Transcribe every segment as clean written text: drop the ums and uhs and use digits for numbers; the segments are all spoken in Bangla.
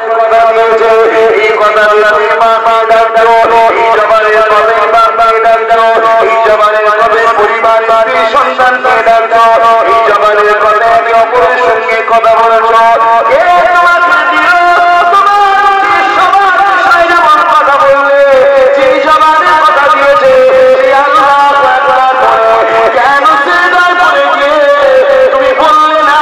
কথা বলেছ কথা বললে সেই জবানের কথা দিয়েছে কেন তুমি বললে না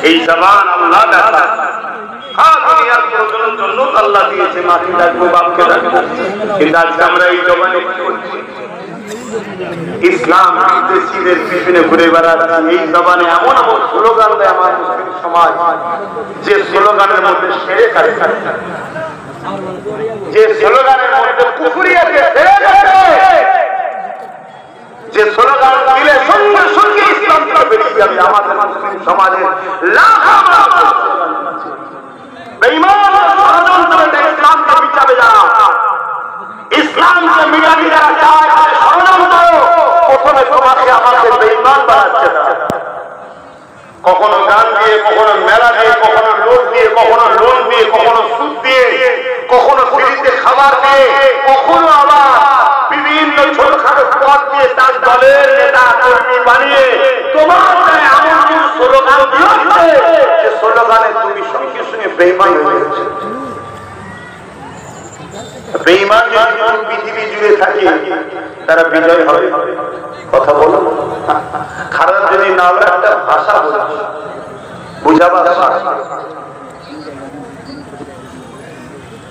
এই জবান আল্লাহ দেখা দুনিয়ার প্রয়োজনের জন্য আল্লাহ দিয়েছে মাকে ডাকবো বাপকে ডাকবো কিন্তু আজকে আমরা এই জবানে ইসলাম বিদেশিদের পিছনে ঘুরে বেড়াচ্ছি এই জবানে এমন এমন স্লোগান দেয় আমার মুসলিম সমাজ যে স্লোগানের মধ্যে সেরে কাটে যে স্লোগানের মধ্যে পুকুরি আছে যে স্লোগান দিলে সঙ্গে সঙ্গে ইসলামটা বেরিয়ে যাবে আমাদের মুসলিম সমাজে ইসলামকে বিচাবে যারা ইসলামকে মিটাবি যারা চায় ষড়যন্ত্র প্রথমে তোমাকে আমাকে বেঈমান বানাচ্ছে না কখনো গান দিয়ে কখনো মেলা দিয়ে কখনো লোক দিয়ে কখনো লোন দিয়ে কখনো সুদ দিয়ে কখনো ফ্রিতে খাবার দিয়ে কখনো আবার বিভিন্ন ছোটখাটো পদ দিয়ে তার দলের নেতা কর্মী বানিয়ে তোমার এমন স্লোগান দিয়েছে যে স্লোগানে তুমি সঙ্গে সঙ্গে বেঈমান হয়ে গেছো বেঈমান যদি পৃথিবী জুড়ে থাকে তারা বিজয় হবে কথা বলো খারাপ যদি না হলে একটা ভাষা বুঝাবার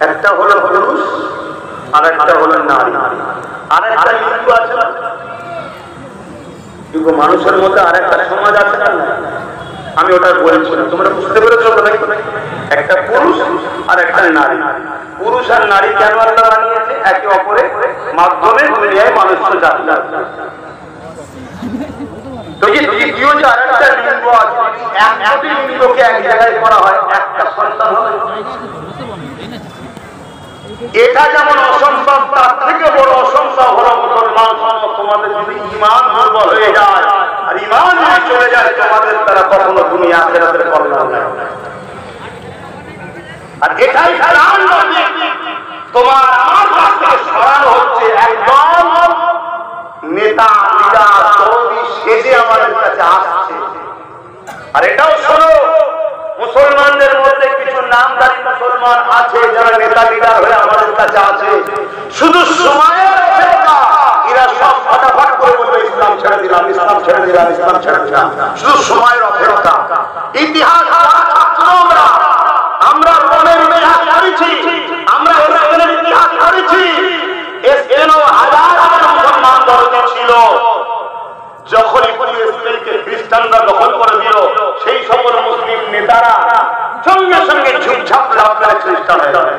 একটা হলো পুরুষ আর একটা হলো নারী আর একটা লিঙ্গ আছে না কিন্তু মানুষের মধ্যে আর একটা সমাজ আছে না আমি ওটা বলছি না তোমরা বুঝতে পেরেছো একটা পুরুষ আর একটা নারী পুরুষ আর নারী কেন আল্লাহ বানিয়েছে একে অপরের মাধ্যমে দুনিয়ায় মানুষ যাত্রা তো যে দ্বিতীয় যে আরেকটা লিঙ্গ আছে একটি লিঙ্গকে এক জায়গায় করা হয় একটা সন্তান হবে এটা যেমন অসম্ভব তার থেকে বড় অসম্ভব হলো মুসলমান তোমাদের যদি ঈমান দুর্বল হয়ে যায় আর ঈমান যদি চলে যায় তোমাদের তারা কখনো দুনিয়া আখিরাতের কল্যাণ নাই আর এটাই কারণ তোমার আমার কাছ থেকে সরানো হচ্ছে একদম নেতা লিডার তরুণী সেজে আমাদের কাছে আসছে আর এটাও শোনো মুসলমানদের মধ্যে কিছু নামদারি মুসলমান আছে যারা নেতা লিডার হয়ে আমাদের কাছে আছে শুধু সময়ের অপেক্ষা এরা সব ফটাফট করে বলবে ইসলাম ছেড়ে দিলাম ইসলাম ছেড়ে দিলাম ইসলাম ছেড়ে দিলাম শুধু সময়ের অপেক্ষা ইতিহাস আমরা রোমের ইতিহাস করেছি আমরা ইসরায়েলের ইতিহাস করেছি এসএনও হাজার হাজার মুসলমান দরজা ছিল যখন ইসরায়েলকে খ্রিস্টানরা দখল করে দিল সেই সকল মুসলিম নেতারা সঙ্গে সঙ্গে ঝুপঝাপ লাভ করে খ্রিস্টান হয়ে যাবে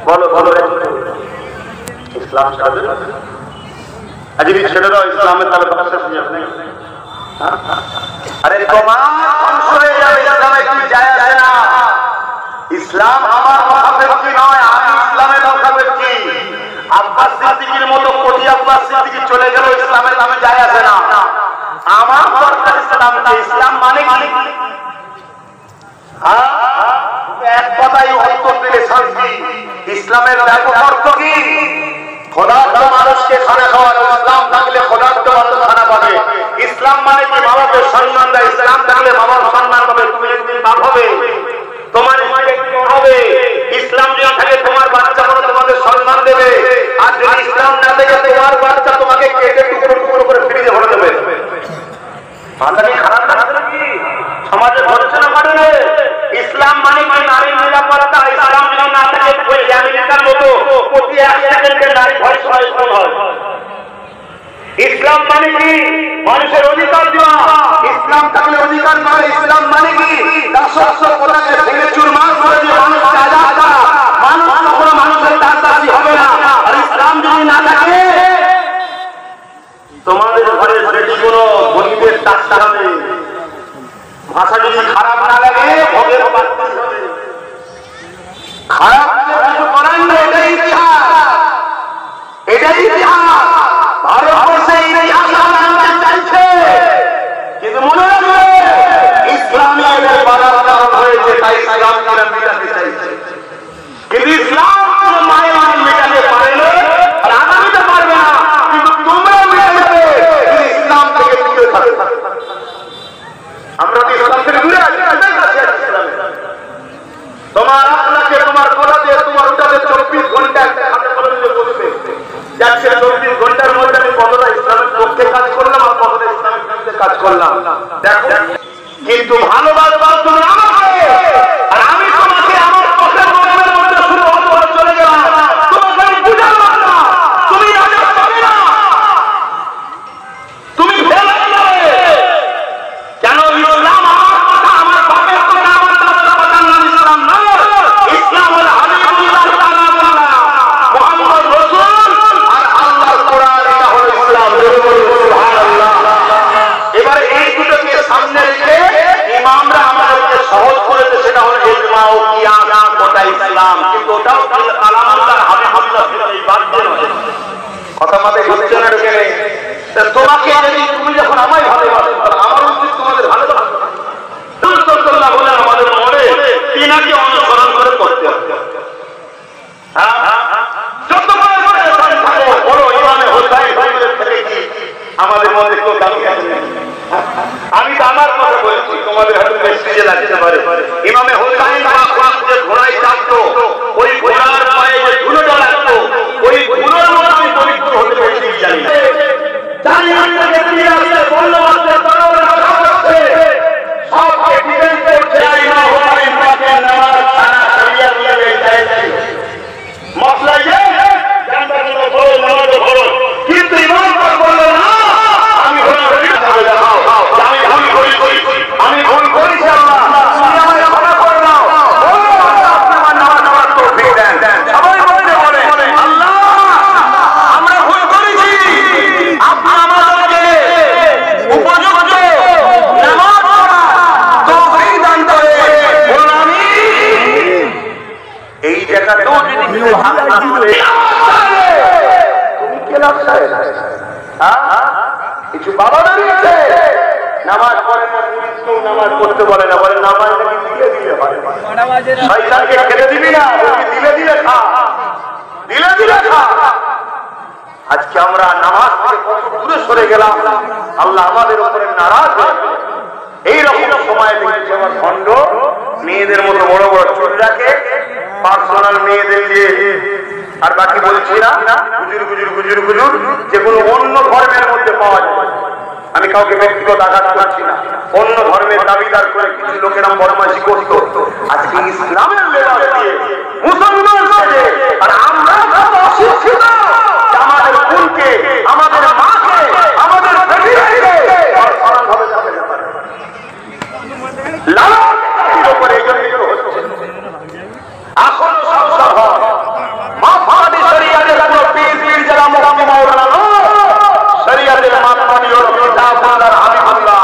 বলো বলো ইসলাম ছাড়বে আর যদি ছেড়ে দাও ইসলামের তাহলে ভাষা শুনে যাবে আরে তোমার ধ্বংস হয়ে যাবে ইসলামে কি যায় আসে না ইসলাম আমার মুখাপেক্ষী নয় আমি ইসলামের মুখাপেক্ষী আব্বাস সিদ্দিকীর মতো কোটি আব্বাস সিদ্দিকী চলে গেল ইসলামের নামে যায় আসে না আমার দরকার ইসলাম ইসলাম মানে কি ইসলামের ব্যাপক অর্থ কি? খোদার মানুষকে খানা খাওয়ানো। ইসলাম থাকলে খোদার মানুষ খানা পাবে। ইসলাম মানে কি? মা বাপের সম্মান দেয়। ইসলাম থাকলে মা বাবার সম্মান পাবে। তুমি একদিন বাপ হবে, তোমার হবে। ইসলাম যদি থাকে তোমার বাচ্চা তোমাদের সম্মান দেবে। আর যদি ইসলাম না থাকে তোমার বাচ্চা তোমাকে কেটে টুকরো টুকরো করে ফ্রিজে ভরে দেবে। খারাপ লাগছে কি? সমাজে ধরছে না পারে। ইসলাম মানে কি? নারীর নিরাপত্তা। ইসলাম যদি না থাকে ওই আমেরিকার মতো প্রতি 1 সেকেন্ডে নারী ভয় হয়। ইসলাম মানে কি? মানুষের অধিকার দেওয়া। ইসলাম থাকলে অধিকার নয়। ইসলাম মানে কি? দাসত্ব প্রথাকে ভেঙে চুরমার করে দিয়ে মানুষকে আজাদ করা। মানুষ কখনো মানুষের দাসদাসী হবে না। আর ইসলাম যদি না থাকে তোমাদের ঘরের বেটি কোনো গরিবের টাকা হবে। ভাষা যদি খারাপ না লাগে ভোগের বাড়তে হবে। খারাপ কিছু করার না। এটাই ইতিহাস, এটাই ইতিহাস। ভারতবর্ষে ইতিহাস জানতে চাইছে, কিন্তু মনে রাখবে ইসলামী এদের বাধার কারণ হয়েছে, তাই ইসলাম তারা মেটাতে চাইছে। কিন্তু ইসলাম মায়ের মেটাতে পারেনি, আর আগামীতে পারবে না। কিন্তু তোমরা মেটে যাবে যদি ইসলাম থেকে দূরে থাকবে। আমরা তো ইসলাম থেকে দূরে আছি। তোমার আপনাকে তোমার কথা দিয়ে তোমার ওটাতে 24 ঘন্টা একটা হাতে কলমে বসবে। যাচ্ছে 24 ঘন্টার মধ্যে আমি কতটা ইসলামের পক্ষে কাজ করলাম আর কতটা ইসলামের বিরুদ্ধে কাজ করলাম দেখো। কিন্তু ভালোবাসবা তুমি আমাকে, আর আমি তোমাকে আমার চোখের মনের মধ্যে শুরু করে চলে গেলাম। তোমাকে আমি বুঝালাম না, তুমি রাজা পাবে না, তুমি ফেলে যাবে। কেন? ইসলাম আমার কথা, আমার বাপের কথা, আমার দাদার কথা নাম ইসলাম না। ইসলাম হলো হাবিবুল্লাহ তাআলা মুহাম্মদ রাসূল আর আল্লাহর কোরআন। এটা হলো ইসলাম। সুবহানাল্লাহ। এবারে এই দুটোকে সামনে রেখে ইমামরা আমাদেরকে সহজ করেছে, সেটা হলো ইজমা ও কিয়াস গোটা ইসলাম। কিন্তু ওটাও কালাম আল্লাহর হাবিবুল্লাহ এই বাদ দেন কথা মাথায় ঢুকছে না। ঢুকে নেই। তোমাকে যদি তুমি যখন আমায় ভালোবাসো তাহলে আমার উচিত তোমাদের ভালোবাসা। রাসূলুল্লাহ বলেন আমাদের মনে তিনাকে অনুসরণ করে করতে হবে। যত বড় বড় ইমামে হোসাইন ভাইদের থেকে কি আমাদের মধ্যে কেউ দাবি আছে? আমি তো আমার কথা বলছি, তোমাদের হয়তো মেসেজে লাগতে পারে। ইমামে হোসাইন যে ঘোড়ায় চাপতো, ওই ঘোড়ার পায়ে যে ধুলোটা লাগতো, ওই ধুলোর মতো আমি পবিত্র হতে পেরেছি জানি না। জানি আপনাকে দিয়ে আসলে বল্লভাতে তরবারি রাখা হচ্ছে, সবকে ডিফেন্স করছে। ইমাম হোসাইন পাকের নামাজ ছাড়া শরিয়াত নিয়ে চাইছে মসলা যে জানতে গেল বড় নামাজ বড়, কিন্তু ইমাম পাক বলল না আমি ভুল করি, আমি ভুল করি, আমি ভুল করেছি। আল্লাহ তুমি আমায় ক্ষমা করে দাও। আপনি আমার নামাজ পড়ার তৌফিক দেন। সবাই বলে আল্লাহ আমরা ভুল করেছি, আপনি আমাদেরকে উপযুক্ত নামাজ পড়ার তৌফিক দান করে। বলুন আমিন। এই জায়গাতেও যদি কেউ হাত না তুলে তুমি কে লাগছে? কিছু বাবা দাঁড়িয়েছে নামাজ পড়ে না, পুলিশকেও নামাজ পড়তে বলে না, বলে নামাজ নাকি দিলে দিলে হয়। শয়তানকে খেতে দিবি না, দিলে দিলে খা, দিলে দিলে খা। আজকে আমরা নামাজ থেকে কত দূরে সরে গেলাম, আল্লাহ আমাদের উপরে নারাজ হয়ে গেল। এইরকম সময় দেখেছি আমার খন্ড মেয়েদের মতো বড় বড় চুল রাখে, পার্সোনাল মেয়েদের নিয়ে, আর বাকি বলছি না গুজুর গুজুর গুজুর গুজুর, যেগুলো অন্য ধর্মের মধ্যে পাওয়া যায়। আমি কাউকে ব্যক্তিগত আঘাত করছি না, অন্য ধর্মের দাবিদার করে কিছু লোকেরা বদমাশি করত। আজকে ইসলামের লেবাস দিয়ে মুসলমান সাজে, আর আমরা অশিক্ষিত আমাদের বোনকে, আমাদের মাকে, আমাদের বেটিকে সমানভাবে দেখে যেতে পারে। লালন জাতির উপরে এই জন্য হচ্ছে এখনো সংসার হয়। মাফাদি শরিয়াতের কোনো পীর যারা মুক্তি মাওলানা শরিয়াতের মাফাদি হলো কিতাবুল্লাহর হাবিবুল্লাহ।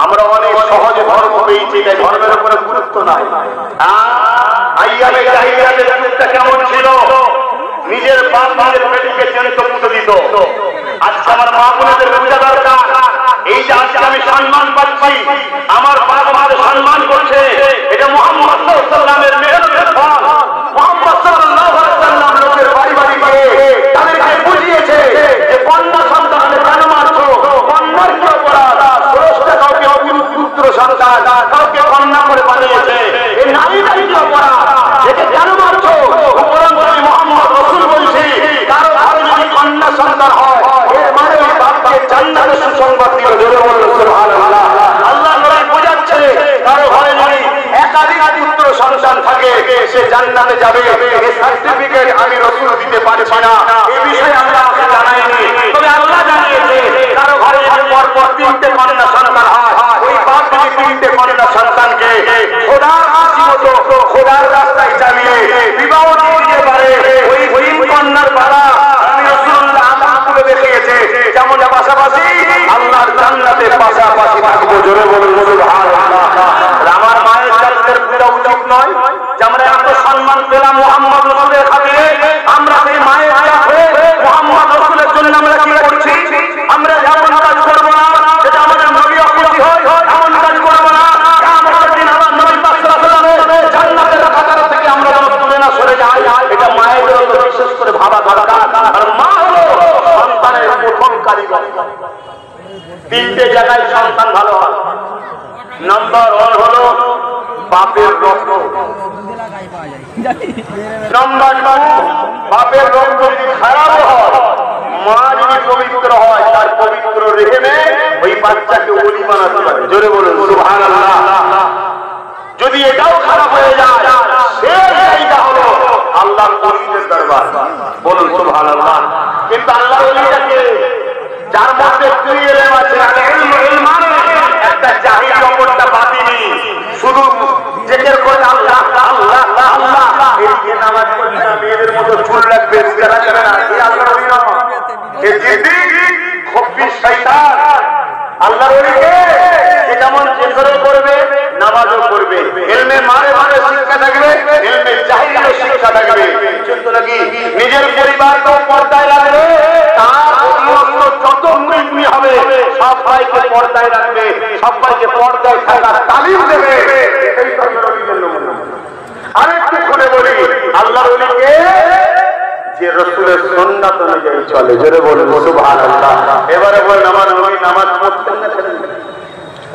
আমরা অনেক সহজে ধর্ম পেয়েছি, তাই ধর্মের উপরে গুরুত্ব নাই। আইয়ামে জাহিলিয়াতের যুগটা কেমন ছিল? নিজের বাপ মায়ের পেটিকে জ্যান্ত পুঁতে দিত। আজকে আমার মা বোনেদের বোঝা দরকার, এই যে আজকে আমি সম্মান পাচ্ছি, আমার বাপ মায়ের সম্মান করছে, এটা মুহাম্মদ সাল্লাল্লাহু আলাইহি ওয়াসাল্লামের মেহনতের ফল। মুহাম্মদ সাল্লাল্লাহু পুত্র সন্তান থাকে সে জান্নাতে যাবে, এই সার্টিফিকেট আমি রাসূল দিতে পারছি না, এই বিষয়ে আল্লাহকে জানাইনি। তবে আল্লাহ জানিয়েছে কারো ঘরে পরপর 3টে কন্যা সন্তান হয়, ওই বাপ যদি 3টে কন্যা সন্তানকে খোদার মতো খোদার রাস্তায় চালিয়ে বিবাহ দিতে পারে, ওই 3 কন্যার বাবা আমি রাসূলুল্লাহ আল্লাহ করে দেখিয়েছে যেমন পাশাপাশি আল্লাহর জান্নাতে পাশাপাশি থাকবো। জোরে বলুন সুবহানাল্লাহ। আমার মায়ের জান্নাতের পূজা উচিত নয় যে আমরা এত সম্মান পেলাম মুহাম্মদ রাসূলের খাতিরে, আমরা সেই মায়ের কাছে মুহাম্মদ রাসূলের জন্য আমরা কি করছি? আমরা এমন কাজ করব না যেটা আমাদের নবী অখুশি হয়, এমন কাজ করব না কিয়ামতের দিন আমার নবী পাক সাল্লাল্লাহু আলাইহি ওয়াসাল্লাম জান্নাতের কাতার থেকে আমরা যেন দূরে না সরে যাই, এটা মায়ের জন্য বিশেষ করে ভাবা দরকার। আর মা হলো সন্তানের প্রথম কারিগর। 3টে জায়গায় সন্তান ভালো হয়। নাম্বার 1 হলো বাপের রক্ত, নাম্বার 2 বাপের রক্ত যদি খারাপ হয়, মা যদি পবিত্র হয় তার পবিত্র রেহেমে ওই বাচ্চাকে ওলি বানাতে পারে। জোরে বলুন সুবহানাল্লাহ। যদি এটাও খারাপ হয়ে যায় সেই জায়গা হলো আল্লাহর ওলিদের দরবার। বলুন সুবহানাল্লাহ। কিন্তু আল্লাহর ওলিটাকে যার মধ্যে 2 এলেম আছে, ইলমান একটা জাহিল অপরটা বাতিনি, শুধু জিকির করে আল্লাহ আল্লাহ আল্লাহ, এই নামাজ পড়ে না মেয়েদের মতো চুল রাখবে যারা করে না, এই আল্লাহর ওলি না, এই জিন্দিগি খব্বিস শয়তান। আল্লাহর ওলিকে যেমন জিকিরও করবে নামাজও করবে, ইলমে মারে মারে শিক্ষা থাকবে, ইলমে জাহিলিও শিক্ষা থাকবে, কিন্তু নাকি নিজের পরিবারকেও পর্দায় রাখবে, তার অধীনস্থ যত মুরিদ হবে সবাইকে পর্দায় রাখবে, সবাইকে পর্দায় থাকার তালিম দেবে। এটাই তো আল্লাহর ওলিদের নমুনা। আরেকটু খুলে বলি, আল্লাহর ওলিকে যে রাসূলের সুন্নাত অনুযায়ী চলে। জোরে বলুন সুবহানাল্লাহ। এবারে বলেন আমার নবী নামাজ পড়তেন না?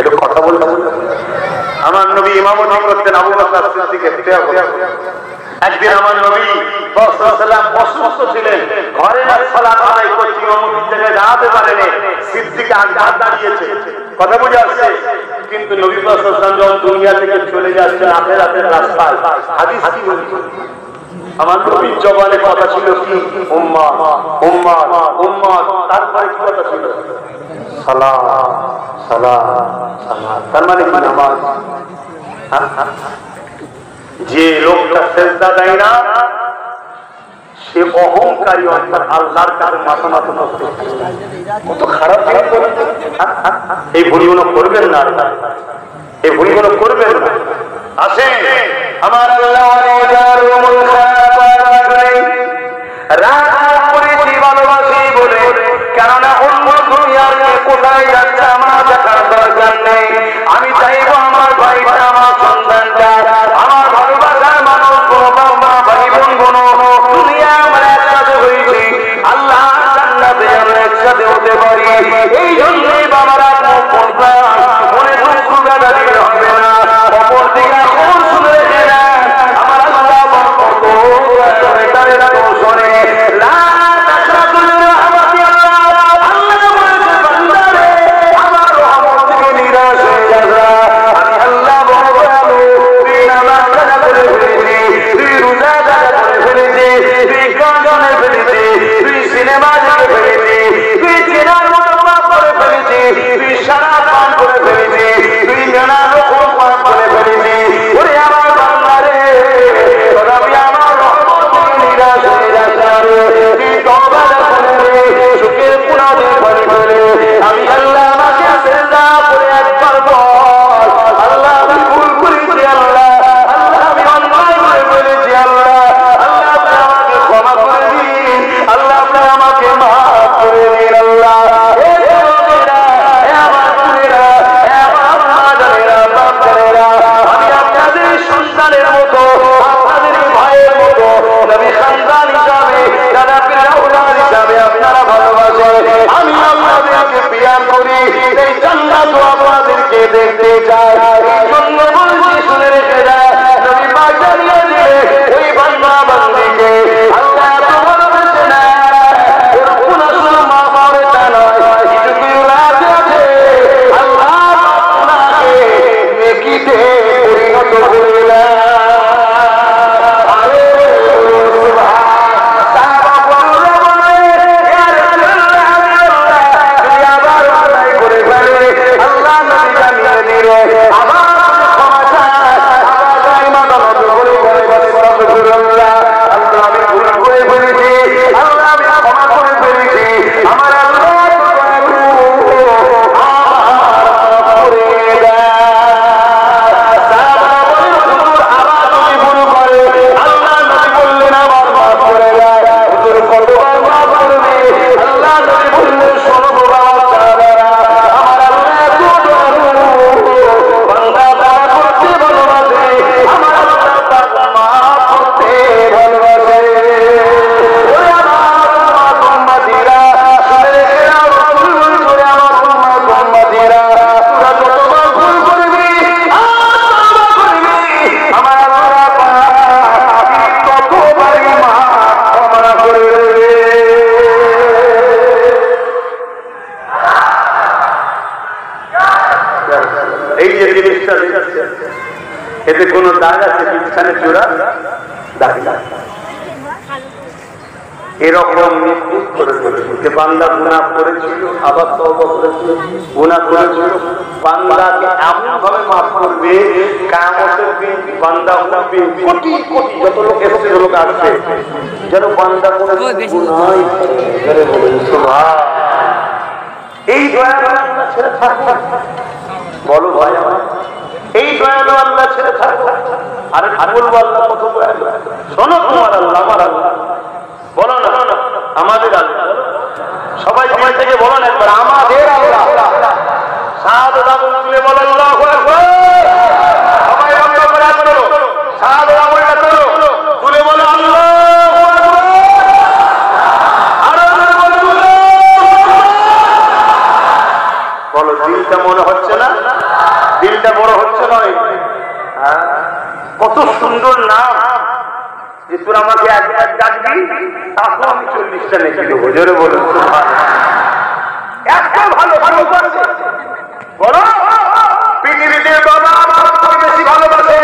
একটু কথা বলতে আমার নবী ইমামতি করতেন আবু বকর সিদ্দিক। একদিন আমার নবী সাল্লাল্লাহু আলাইহি ওয়াসাল্লাম অসুস্থ ছিলেন, ঘরে সালাত আদায় করতে ইমামতির জায়গায় দাঁড়াতে পারেনি, সিদ্দিক আগে দাঁড়িয়েছে। কথা বুঝে আসছে? কিন্তু নবী সাল্লাল্লাহু আলাইহি ওয়াসাল্লাম যখন দুনিয়া থেকে চলে যাচ্ছেন আখিরাতের রাস্তায়, হাদিস কি বলছে? আমার নবীর জবানে কথা ছিল কি? উম্মাত উম্মাত উম্মাত। তারপরে কি কথা ছিল? সালাত সালাত সালাত। তার মানে কি? নামাজ। যে লোকটা সেজদা দেয় না সে অহংকারী, অর্থাৎ আল্লাহর কাছে মাথা নত করতে। কত খারাপ জিনিস বলুন। এই ভুলগুলো করবেন না, এই ভুলগুলো করবেন না। আসে আমার আল্লাহ রাগ করেছি ভালোবাসি বলে, কেননা অন্য দুনিয়াকে কোথায় যাচ্ছে আমার দেখার দরকার নেই। আমি চাইবো আমার ভাইটা, আমার সন্তানটা, আমার ভালোবাসার মানুষ, বাবা ভাই বোন বোন দুনিয়া আমরা একসাথে হয়েছি, আল্লাহ জান্নাতে আমরা একসাথে হতে পারি। এই জন্যই বাবারা মনে দুঃখ বেদনা দিতে হবে না। অপর দিকে খবর শুনে রেখে দেন, আমার আল্লাহ কত শোনে দেখতে চায়। এই জন্য বলছি শুনে রেখে দেয়, নবী পাক জানিয়ে দিলে ওই বান্দা বান্দিকে আল্লাহ এত ভালোবেসে না, ওর কোন আসল মা বাবা তা নয়, কিছু রাতে আছে আল্লাহ আপনাকে নেকিতে পরিণত করে দেয়। কোনো দাগ আছে পিছনে চূড়া দাগ এরকম নিশ্চিত করে যে বান্দা গুনাহ করেছিল আবার তওবা করেছিল গুনাহ করেছিল বান্দাকে এমন ভাবে মাফ করবে কিয়ামতের দিন বান্দা উঠবে কোটি কোটি যত লোক এসে লোক আসবে যেন বান্দা কোনো গুনাহই করে বলেন সুবহান এই দয়া আল্লাহ ছেড়ে থাকবে বলো ভাই আমার এই দয়া আল্লাহ ছেড়ে থাকবে আরে বলবো আল্লাহ কত দয়া শোনো তোমার আল্লাহ আমার আল্লাহ বলো না আমাদের আল্লাহ সবাই দিল থেকে বলেন একবার আমাদের আল্লাহ শাহাদাত আগুন তুলে বলেন আল্লাহু আকবার সবাই বন্ধ করে আসলো শাহাদাত আগুনটা তোলো তুলে বলে আল্লাহু আকবার আরো বলো বলো দিলটা মনে হচ্ছে না দিলটা বড় হচ্ছে নয় কত সুন্দর নাম যে তোর আমাকে এক ডাকবি তারপর আমি 40টা নেকি দেবো জোরে বলুন এত ভালো ভালোবাসে বলো পৃথিবীতে বাবা আমার বেশি ভালোবাসে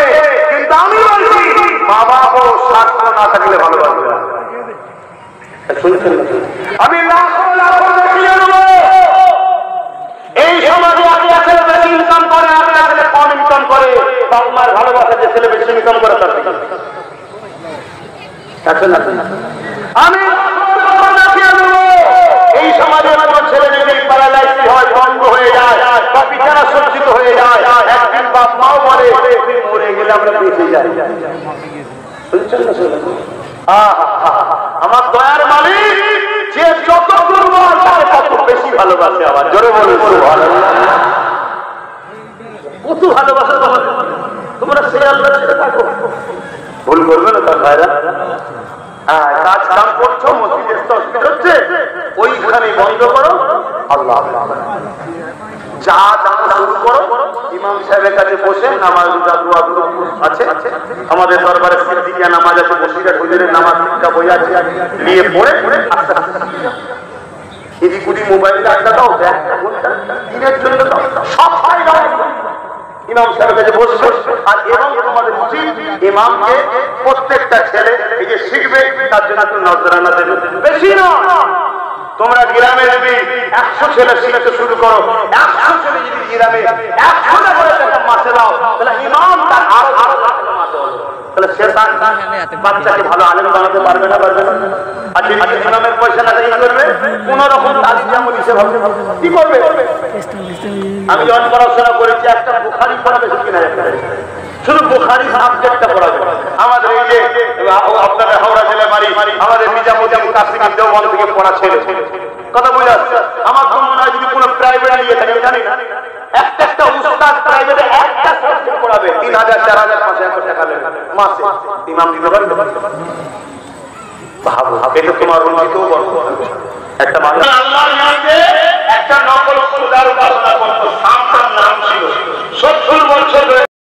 কিন্তু আমি বলছি বাবা ও স্বার্থ না থাকলে ভালোবাসবে শুনছেন আমি লাখো লাখো দেখিয়ে দেবো এই সমাজে আগে ছেলে বেশি ইনকাম করে আগে ছেলে কম ইনকাম করে বাপ মার ভালোবাসা যে ছেলে বেশি ইনকাম করে তার আমি এই সমাজে কোনো ছেলে যদি প্যারালাইসিস হয় বন্ধ হয়ে যায় বা বিছানা সজ্জিত হয়ে যায় একদিন বাপ মাও বলে মরে গেলে আমরা বেঁচে যাই আমার দয়ার মালিক যে যত দুর্বল তাকে তত বেশি ভালোবাসে আবার জোরে বলে কত ভালোবাসা তোমরা সে আল্লাহ ছেড়ে থাকো ভুল করবে না তার ভাইরা কাজ কাম করছো মসজিদে হচ্ছে ওইখানে বন্ধ করো আল্লাহ যা জানা শুরু করো ইমাম সাহেবের কাছে বসে নামাজ দোয়া আছে আমাদের দরবারে সিদ্দিকিয়া নামাজ আছে বসিরা হুজুরের নামাজ শিক্ষা বই আছে নিয়ে পড়ে আস্তে আস্তে এদিক ওদিক মোবাইলটা আড্ডা দাও একটা ঘন্টা দিনের জন্য দাও সব হয় না ইমাম সাহেবের কাছে বসবে আর এবং তোমাদের উচিত ইমামকে প্রত্যেকটা ছেলে এই যে শিখবে তার জন্য একটু নজরানা দেবে বেশি না তোমরা গ্রামে যদি 100 ছেলে শিখতে শুরু করো 100 ছেলে যদি গ্রামে 100 করে একটা মাসে দাও তাহলে ইমাম তার আরো মাসে হলো তাহলে সে তার বাচ্চাকে ভালো আলেম বানাতে পারবে না আর যদি ইমামের পয়সা না দিয়ে করবে কোন রকম তালিম যেমন দিতে হবে কি করবে আমি যখন পড়াশোনা করেছি একটা বুখারী পড়াবে কিনা শুধু বুখারী সাবজেক্টটা পড়াবে আমাদের এই যে আপনাদের হাওড়া জেলা বাড়ি আমাদের নিজামুদ্দিন কাসিম দেওবন্দ থেকে পড়া ছেলে কথা বুঝা আমার তো মনে হয় যদি কোনো প্রাইভেট নিয়ে থাকে জানি না একটা উস্তাদ প্রাইভেটে একটা সাবজেক্ট পড়াবে 3000 4000 5000 টাকা নেবে মাসে ইমাম দিতে পারবে ভাবো এটা তোমার উন্নতিও বড় একটা মানুষ আল্লাহর নামে একটা নকল খোদার